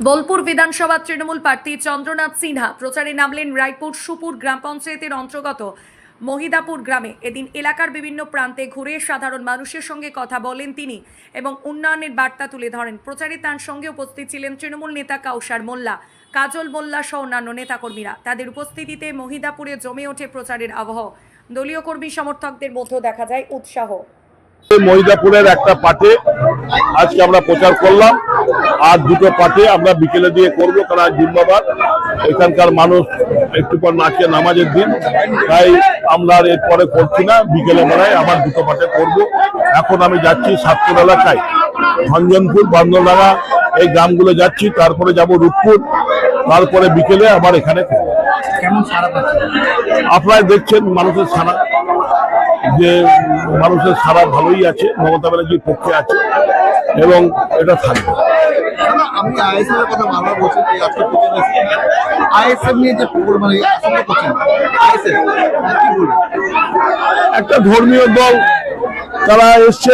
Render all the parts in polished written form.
বোলপুর বিধানসভা তৃণমূল প্রার্থী চন্দ্রনাথ সিনহা প্রচারে নামলেন রায়পুর সুপুর গ্রাম পঞ্চায়েতের অন্তর্গত মহিদাপুর গ্রামে। এদিন এলাকার বিভিন্ন প্রান্তে ঘুরে সাধারণ মানুষের সঙ্গে কথা বলেন তিনি এবং উন্নয়নের বার্তা তুলে ধরেন। প্রচারে তার সঙ্গে উপস্থিত ছিলেন তৃণমূল নেতা কাউসার মোল্লা, কাজল মোল্লা সহ অন্যান্য নেতাকর্মীরা। তাদের উপস্থিতিতে মহিদাপুরে জমে ওঠে প্রচারের আবহ। দলীয় কর্মী সমর্থকদের মধ্যে দেখা যায় উৎসাহ। মহিদাপুরের একটা পার্টে আজকে আমরা প্রচার করলাম, আর দুটো পার্টে আমরা বিকেলে দিয়ে করবো, কারণ জিম্মাবাদ এখানকার মানুষ একটু পর নাচে নামাজের দিন, তাই আমরা আর এরপরে করছি না। বিকেলে বেলায় আবার দুটো পার্টে করবো। এখন আমি যাচ্ছি সাতপুর এলাকায়, ভঞ্জনপুর, বান্দরডাঙ্গা এই গ্রামগুলো যাচ্ছি, তারপরে যাব রূপপুর, তারপরে বিকেলে আবার এখানে করবো। আপনারা দেখছেন মানুষের সারা, যে মানুষের সারা ভালোই আছে, মমতা ব্যানার্জির পক্ষে আছে এবং এটা থাকবে। আমি আইএসএফ এর কথা বারবার বলছি, আজকে আইএসএফ নিয়ে যে মানে আশঙ্কা করছেন, আইএসএফ কি বলবেন? একটা ধর্মীয় দল, তারা এসছে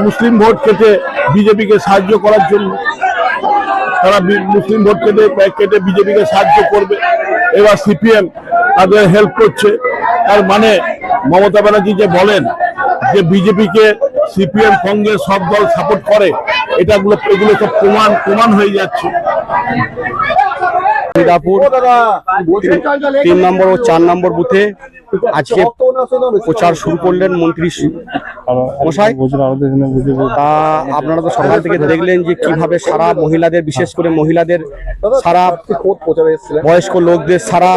মুসলিম ভোট কেটে বিজেপিকে সাহায্য করার জন্য। তারা মুসলিম ভোট কেটে বিজেপিকে সাহায্য করবে। এবার সিপিএম তাদের হেল্প করছে। তার মানে মমতা ব্যানার্জি যে বলেন যে বিজেপিকে সিপিএম কংগ্রেস সব দল সাপোর্ট করে, এগুলো সব প্রমাণ হয়ে যাচ্ছে। মহিদাপুর 3 নম্বর ও 4 নম্বর বুথে আজকে প্রচার শুরু করলেন মন্ত্রী মশাই। তা আপনারা তো সকাল থেকে দেখলেন যে কিভাবে সারা মহিলাদের, বিশেষ করে মহিলাদের, সারা বয়স্ক লোকদের, সারা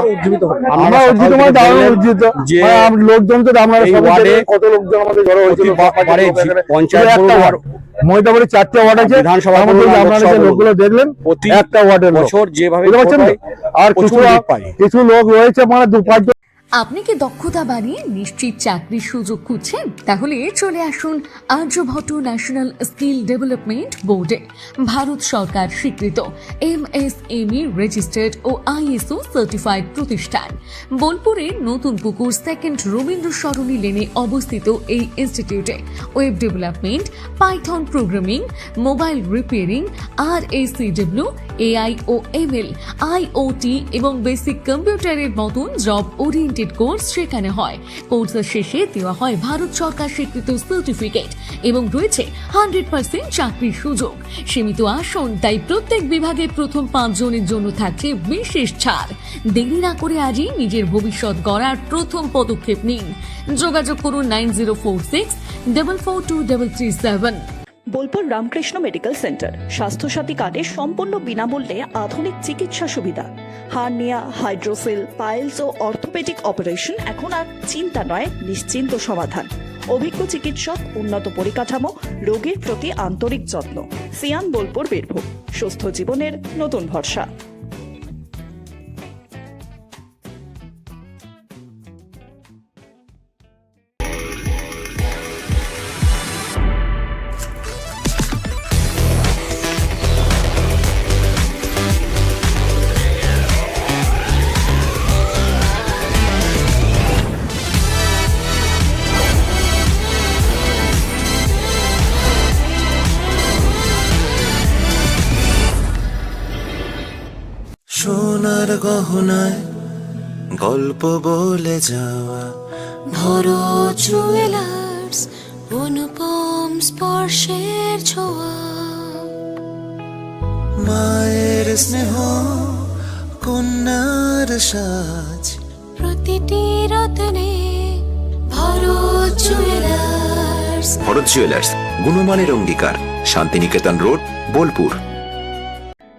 মহিদাপুরে 4টে ওয়ার্ড আছে, বিধানসভা লোকগুলো দেখলেন একটা ওয়ার্ডের বছর যেভাবে আর কিছু লোক রয়েছে মানে 2-5 আপনি কি দক্ষতা বাড়িয়ে নিশ্চিত চাকরির সুযোগ খুঁজছেন? তাহলে চলে আসুন আর্যভট্ট ন্যাশনাল স্কিল ডেভেলপমেন্ট বোর্ডে। ভারত সরকার স্বীকৃত MSME রেজিস্টার্ড ও ISO সার্টিফাইড প্রতিষ্ঠান। বোলপুরের নতুন পুকুর 2nd রবীন্দ্র সরণি লেনে অবস্থিত এই ইনস্টিটিউটে web development, Python programming, mobile repairing, RACW, AI ও ML, IoT এবং বেসিক কম্পিউটারের মতন জব ওরিয়েন্টেড কোর্স শেখানো হয়। কোর্সের শেষে দেওয়া হয় ভারত সরকার স্বীকৃত সার্টিফিকেট এবং রয়েছে 100% চাকরির সুযোগ। সীমিত আসন, তাই প্রত্যেক বিভাগে প্রথম 5 জনের জন্য থাকছে বিশেষ ছাড়। দেরি না করে আজই নিজের ভবিষ্যৎ গড়ার প্রথম পদক্ষেপ নিন। যোগাযোগ করুন 9046442337। বোলপুর রামকৃষ্ণ মেডিকেল সেন্টার স্বাস্থ্যসাথী কার্ডে সম্পূর্ণ বিনামূল্যে আধুনিক চিকিৎসা সুবিধা। হার্নিয়া, হাইড্রোসেল, পাইলস ও অর্থোপেডিক অপারেশন এখন আর চিন্তা নয়, নিশ্চিন্ত সমাধান। অভিজ্ঞ চিকিৎসক, উন্নত পরিকাঠামো, রোগীর প্রতি আন্তরিক যত্ন। সিয়ান বোলপুর বীরভূম, সুস্থ জীবনের নতুন ভরসা। সোনার গহনায় গল্প বলে যাওয়া ভরত জুয়েলার্স, অনুপম স্পর্শের ছোঁয়া, মায়ের স্নেহ, কন্যার সাজ, প্রতিটি রত্নে ভরত জুয়েলার্স। ভরত জুয়েলার্স, গুণমানের অঙ্গীকার, শান্তিনিকেতন রোড, বোলপুর।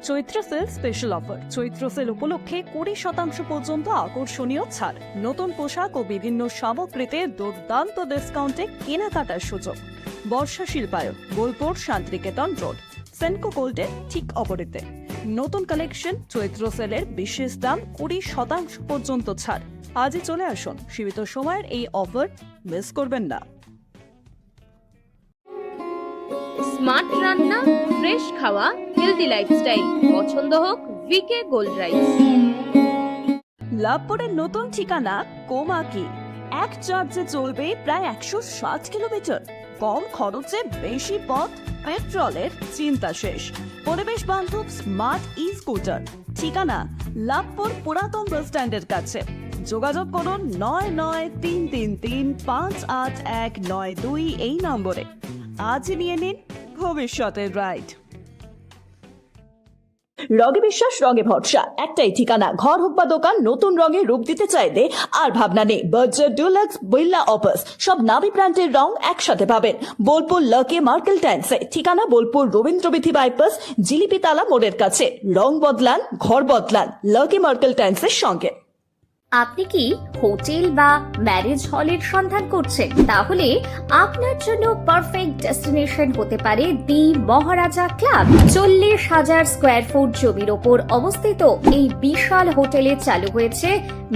চৈত্র সেল স্পেশাল অফার। চৈত্র সেল উপলক্ষে 20% পর্যন্ত আকর্ষণীয় ছাড়। নতুন পোশাক ও বিভিন্ন সামগ্রীতে দুর্দান্ত ডিসকাউন্টে কেনাকাটার সুযোগ। বর্ষা শিল্পায়ন, বোলপুর শান্তিনিকেতন রোড, সেনকো গোল্ডের ঠিক অপোজিটে। নতুন কালেকশন, চৈত্র সেলের বিশেষ দাম, 20% পর্যন্ত ছাড়। আজই চলে আসুন, সীমিত সময়ের এই অফার মিস করবেন না। স্মার্ট রান্না, ফ্রেশ খাওয়া, হেলদি লাইফস্টাইল, পছন্দ হোক ভিকে গোল্ড রাইস। লাভপুরের নতুন ঠিকানা কোমাকি। এক চার্জে চলবে প্রায় 160 কিলোমিটার। কম খরচে বেশি পথ, পেট্রোলের চিন্তা শেষ। পরিবেশ বান্ধব স্মার্ট ই স্কুটার, ঠিকানা লাভপুর পুরাতন বাস স্ট্যান্ডের কাছে। যোগাযোগ করুন 9933358192 এই নম্বরে। আজই নিয়ে নিন ভবিষ্যতের রাইড। রঙে বিশ্বাস, রঙে ভরসা, একটাই ঠিকানা। ঘর হোক বা দোকান, নতুন রঙে রূপ দিতে চাইলে আর ভাবনা নেই। বার্জার, ডুলাক্স, বিল্লা, অপাস সব নামি ব্র্যান্ডের রং একসাথে পাবেন বোলপুর লাকি মার্কেল টাইন্সে। ঠিকানা বোলপুর রবীন্দ্রবিথি বাইপাস, জিলিপিতালা মোড়ের কাছে। রং বদলান, ঘর বদলান, লাকি মার্কেল টাইন্সের সঙ্গে। আপনি কি হোটেল বা ম্যারেজ হলের সন্ধান করছেন? তাহলে আপনার জন্য পারফেক্ট ডেস্টিনেশন হতে পারে দি মহারাজা ক্লাব। 40,000 স্কোয়ার ফুট জমির ওপর অবস্থিত এই বিশাল হোটেলে চালু হয়েছে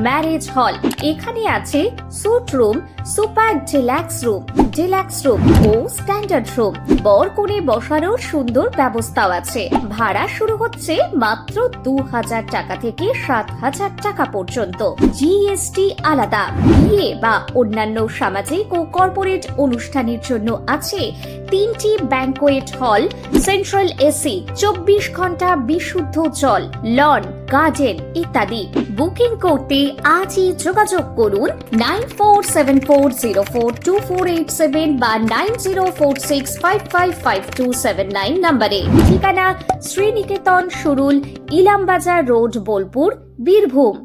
ম্যারেজ হল। এখানে আছে suite room, super deluxe room ও স্ট্যান্ডার্ড রুম। বর কনে বসারও সুন্দর ব্যবস্থাও আছে। ভাড়া শুরু হচ্ছে মাত্র 2,000 টাকা থেকে 7,000 টাকা পর্যন্ত। জিএসটি আলাদা। বিয়ে বা অন্যান্য সামাজিক ও কর্পোরেট অনুষ্ঠানের জন্য আছে 3টি ব্যাংকোয়েট হল, সেন্ট্রাল এসি, 24 ঘন্টা বিশুদ্ধ জল, লন, গার্ডেন ইত্যাদি। বুকিং করতে আজই যোগাযোগ করুন 9474042487 বা 9046555279 নম্বরে। ঠিকানা শ্রীনিকেতন, সুরুল, ইলামবাজার রোড, বোলপুর, বীরভূম।